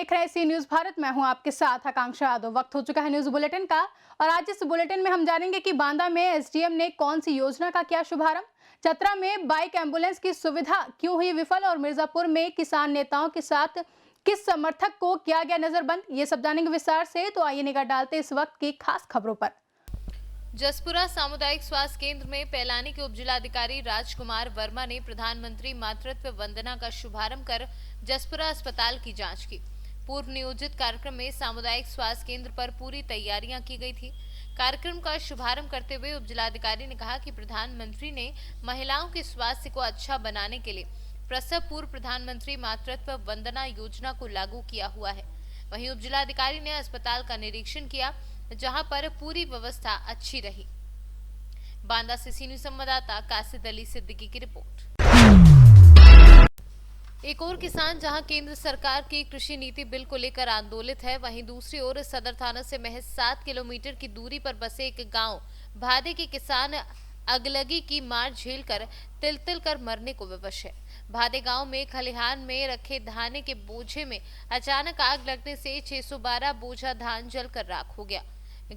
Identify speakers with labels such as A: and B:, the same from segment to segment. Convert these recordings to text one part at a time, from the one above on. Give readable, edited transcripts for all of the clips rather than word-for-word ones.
A: देख रहे हैं सी न्यूज भारत। मैं हूं आपके साथ आकांक्षा यादव। वक्त हो चुका है न्यूज बुलेटिन का और आज इस बुलेटिन में हम जानेंगे कि बांदा में एसडीएम ने कौन सी योजना का किया शुभारंभ, चतरा में बाइक एम्बुलेंस की सुविधा क्यों हुई विफल और मिर्जापुर में किसान नेताओं के साथ किस समर्थक को किया गया नजरबंद। ये सब जानेंगे विस्तार से, तो आइए निगाह डालते इस वक्त की खास खबरों पर।
B: जसपुरा सामुदायिक स्वास्थ्य केंद्र में पैलानी के उपजिलाधिकारी राजकुमार वर्मा ने प्रधानमंत्री मातृत्व वंदना का शुभारंभ कर जसपुरा अस्पताल की जांच की। पूर्व नियोजित कार्यक्रम में सामुदायिक स्वास्थ्य केंद्र पर पूरी तैयारियां की गई थी। कार्यक्रम का शुभारंभ करते हुए उपजिलाधिकारी ने कहा कि प्रधानमंत्री ने महिलाओं के स्वास्थ्य को अच्छा बनाने के लिए प्रसव पूर्व प्रधानमंत्री मातृत्व वंदना योजना को लागू किया हुआ है। वहीं उपजिलाधिकारी ने अस्पताल का निरीक्षण किया, जहां पर पूरी व्यवस्था अच्छी रही। बांदा से सी न्यूज संवाददाता कासिद अली सिद्दीकी की रिपोर्ट। एक और किसान जहां केंद्र सरकार की कृषि नीति बिल को लेकर आंदोलित है, वहीं दूसरी ओर सदर थाना से महज 7 किलोमीटर की दूरी पर बसे एक गांव भादे के किसान अगलगी की मार झेलकर तिल कर मरने को विवश है। भादे गांव में खलिहान में रखे धाने के बोझे में अचानक आग लगने से 612 बोझा धान जलकर राख हो गया।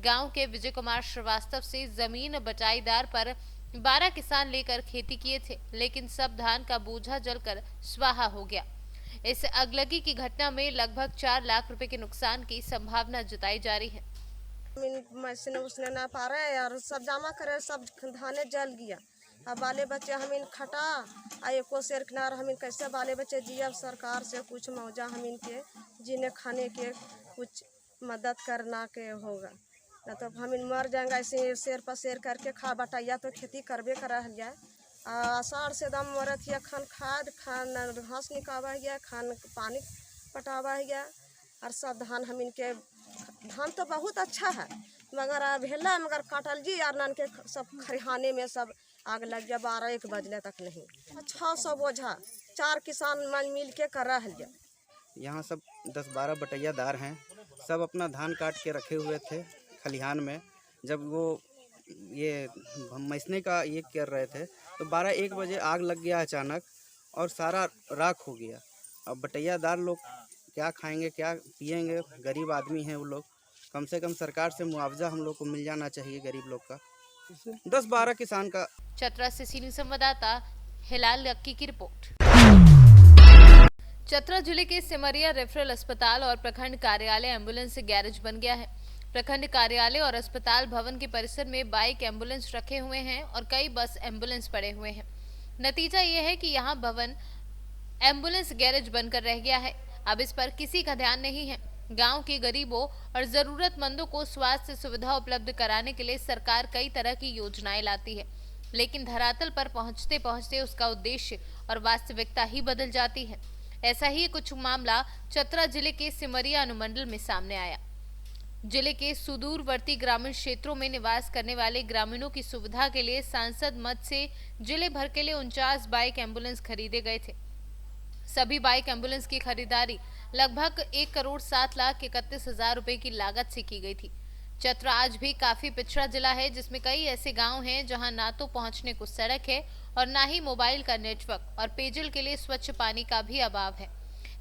B: गांव के विजय कुमार श्रीवास्तव से जमीन बटाईदार पर 12 किसान लेकर खेती किए थे, लेकिन सब धान का बोझा जलकर स्वाहा हो गया। इस अगलगी की घटना में लगभग 4 लाख रुपए के नुकसान की संभावना जताई जा रही है।
C: मशीन उसने ना पा रहे और सब जमा करे, सब धाने जल गया। अब बाले बच्चे हमीन खटा आ एको शेर किनार हमीन कैसे बाले बच्चे जिया। सरकार से कुछ मौजा हमीन के जीने खाने के कुछ मदद करना के होगा, न तो हमीन मर जाएंगे ऐसे शेर पर शेर करके खा बटाइया तो खेती करबे करा है। आषाढ़ से दम मरत है, खान खाद खान घास निकावा है, खान पानी पटावा है और सब धान हमीन के धान तो बहुत अच्छा है मगर भेला मगर काटल जी यार नन के सब खरिहाने में सब आग लग गया। 12-1 बजले तक नहीं 600 बोझा 4 किसान मिल के कर रहा है।
D: यहाँ सब 10-12 बटैयादार हैं, सब अपना धान काट के रखे हुए थे खलिहान में। जब वो ये मैसने का ये कर रहे थे तो 12-1 बजे आग लग गया अचानक और सारा राख हो गया। अब बटैयादार लोग क्या खाएंगे क्या पिएंगे, गरीब आदमी हैं वो लोग। कम से कम सरकार से मुआवजा हम लोग को मिल जाना चाहिए गरीब लोग का। 10-12 किसान का।
B: चतरा से सी न्यूज संवाददाता हिलाल लक्की की रिपोर्ट। चतरा जिले के सिमरिया रेफरल अस्पताल और प्रखंड कार्यालय एम्बुलेंस गैरेज बन गया है। प्रखंड कार्यालय और अस्पताल भवन के परिसर में बाइक एम्बुलेंस रखे हुए हैं और कई बस एम्बुलेंस पड़े हुए हैं। नतीजा ये है कि यहाँ भवन एम्बुलेंस गैरेज बनकर रह गया है। अब इस पर किसी का ध्यान नहीं है। गांव के गरीबों और जरूरतमंदों को स्वास्थ्य सुविधा उपलब्ध कराने के लिए सरकार कई तरह की योजनाएं लाती है, लेकिन धरातल पर पहुंचते पहुंचते उसका उद्देश्य और वास्तविकता ही बदल जाती है। ऐसा ही कुछ मामला चतरा जिले के सिमरिया अनुमंडल में सामने आया। जिले के सुदूरवर्ती ग्रामीण क्षेत्रों में निवास करने वाले ग्रामीणों की सुविधा के लिए सांसद मद से जिले भर के लिए 49 बाइक एम्बुलेंस खरीदे गए थे। सभी बाइक एम्बुलेंस की खरीदारी लगभग 1,07,31,000 रुपए की लागत से की गई थी। चतरा आज भी काफी पिछड़ा जिला है, जिसमें कई ऐसे गांव हैं जहां ना तो पहुंचने को सड़क है और ना ही मोबाइल का नेटवर्क और पेयजल के लिए स्वच्छ पानी का भी अभाव है।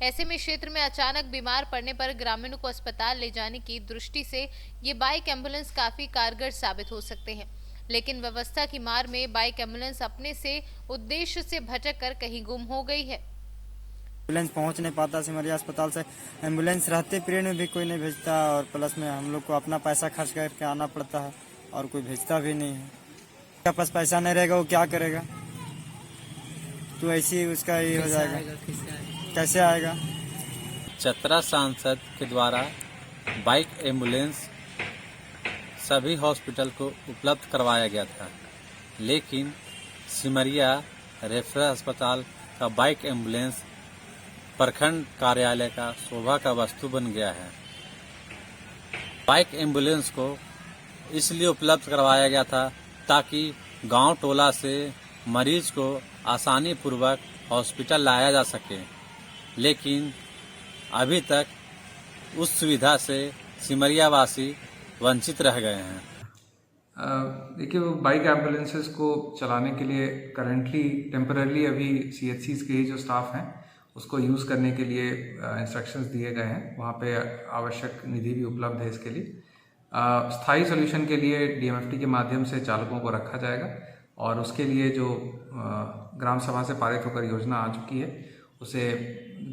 B: ऐसे में क्षेत्र में अचानक बीमार पड़ने पर ग्रामीणों को अस्पताल ले जाने की दृष्टि से ये बाइक एम्बुलेंस काफी कारगर साबित हो सकते हैं, लेकिन व्यवस्था की मार में बाइक एम्बुलेंस अपने से उद्देश्य से भटक कर कहीं गुम हो गई है।
E: एम्बुलेंस पहुंच नहीं पाता सिमरिया अस्पताल से। एम्बुलेंस रहते पीरियड में भी कोई नहीं भेजता और प्लस में हम लोग को अपना पैसा खर्च करके आना पड़ता है और कोई भेजता भी नहीं है। उसके पास पैसा नहीं रहेगा वो क्या करेगा, तो ऐसे ही उसका ये हो जाएगा। कैसे आएगा?
F: चतरा सांसद के द्वारा बाइक एम्बुलेंस सभी हॉस्पिटल को उपलब्ध करवाया गया था, लेकिन सिमरिया रेफरल अस्पताल का बाइक एम्बुलेंस प्रखंड कार्यालय का शोभा का वस्तु बन गया है। बाइक एम्बुलेंस को इसलिए उपलब्ध करवाया गया था ताकि गांव टोला से मरीज को आसानी पूर्वक हॉस्पिटल लाया जा सके, लेकिन अभी तक उस सुविधा से सिमरिया वासी वंचित रह गए हैं।
G: देखिए, वो बाइक एम्बुलेंसेस को चलाने के लिए करंटली टेम्पररी अभी CHCs के ही जो स्टाफ हैं उसको यूज़ करने के लिए इंस्ट्रक्शंस दिए गए हैं। वहाँ पे आवश्यक निधि भी उपलब्ध है इसके लिए। स्थायी सॉल्यूशन के लिए डीएमएफटी के माध्यम से चालकों को रखा जाएगा और उसके लिए जो ग्राम सभा से पारित होकर योजना आ चुकी है उसे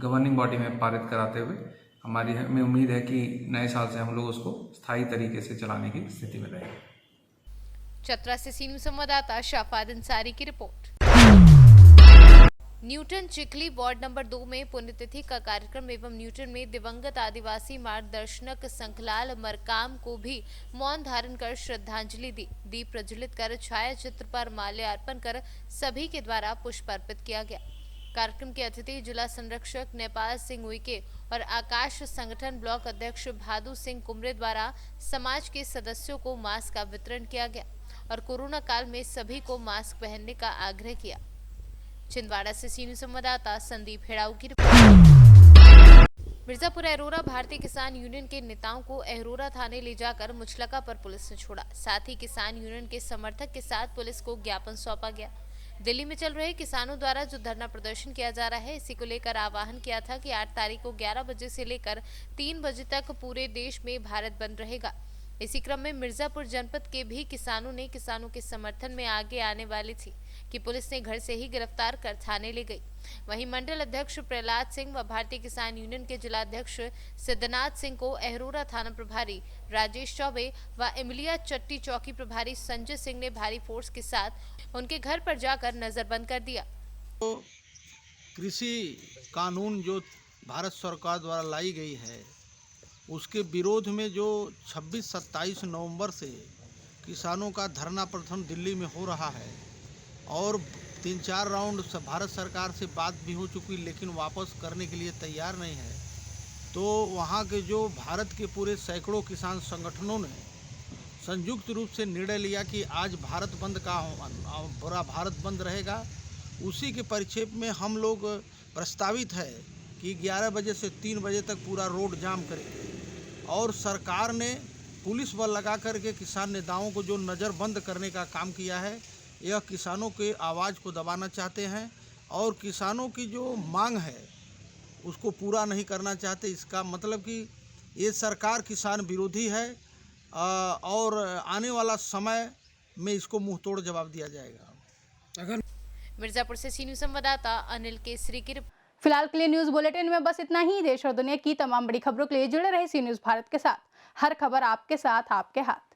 G: गवर्निंग बॉडी में पारित कराते हुए हमें उम्मीद है कि नए साल से हम लोग उसको स्थायी तरीके से चलाने की स्थिति में रहेंगे।
B: चतरा से सीनियर संवाददाता शाफाद अंसारी की report. Newton Chikhli ward number 2 में पुण्यतिथि का कार्यक्रम एवं न्यूटन में दिवंगत आदिवासी मार्गदर्शक संखलाल मरकाम को भी मौन धारण कर श्रद्धांजलि दी। दीप प्रज्वलित कर छाया चित्र पर माल्यार्पण कर सभी के द्वारा पुष्प अर्पित किया गया। कार्यक्रम के अतिथि जिला संरक्षक नेपाल सिंह उइके और आकाश संगठन ब्लॉक अध्यक्ष भादु सिंह कुमरे द्वारा समाज के सदस्यों को मास्क का वितरण किया गया और कोरोना काल में सभी को मास्क पहनने का आग्रह किया। छिंदवाड़ा से सीनियर संवाददाता संदीप हेड़ाऊ की रिपोर्ट। मिर्जापुर अरोरा भारतीय किसान यूनियन के नेताओं को अरोरा थाने ले जाकर मुचलका पर पुलिस ने छोड़ा। साथ ही किसान यूनियन के समर्थक के साथ पुलिस को ज्ञापन सौंपा गया। दिल्ली में चल रहे किसानों द्वारा जो धरना प्रदर्शन किया जा रहा है, इसी को लेकर आह्वान किया था कि 8 तारीख को 11 बजे से लेकर 3 बजे तक पूरे देश में भारत बंद रहेगा। इसी क्रम में मिर्जापुर जनपद के भी किसानों के समर्थन में आगे आने वाली थी कि पुलिस ने घर से ही गिरफ्तार कर थाने ले गई। वहीं मंडल अध्यक्ष प्रहलाद सिंह व भारतीय किसान यूनियन के जिलाध्यक्ष सिद्धनाथ सिंह को अरोरा थाना प्रभारी राजेश चौबे व इमलिया चट्टी चौकी प्रभारी संजय सिंह ने भारी फोर्स के साथ उनके घर पर जाकर नजरबंद कर दिया।
H: तो कृषि कानून जो भारत सरकार द्वारा लाई गई है उसके विरोध में जो 26-27 नवंबर से किसानों का धरना प्रदर्शन दिल्ली में हो रहा है और 3-4 राउंड भारत सरकार से बात भी हो चुकी लेकिन वापस करने के लिए तैयार नहीं है। तो वहाँ के जो भारत के पूरे सैकड़ों किसान संगठनों ने संयुक्त रूप से निर्णय लिया कि आज भारत बंद का पूरा भारत बंद रहेगा। उसी के परिप्रेक्ष्य में हम लोग प्रस्तावित है कि 11 बजे से 3 बजे तक पूरा रोड जाम करेंगे और सरकार ने पुलिस बल लगा करके किसान नेताओं को जो नज़रबंद करने का काम किया है, यह किसानों के आवाज़ को दबाना चाहते हैं और किसानों की जो मांग है उसको पूरा नहीं करना चाहते। इसका मतलब कि ये सरकार किसान विरोधी है और आने वाला समय में इसको मुंह तोड़ जवाब दिया जाएगा।
B: मिर्जापुर से सीनियर संवाददाता अनिल केसरी की रिपोर्ट।
A: फिलहाल के लिए न्यूज बुलेटिन में बस इतना ही। देश और दुनिया की तमाम बड़ी खबरों के लिए जुड़े रहे सी न्यूज भारत के साथ। हर खबर आपके साथ, आपके हाथ।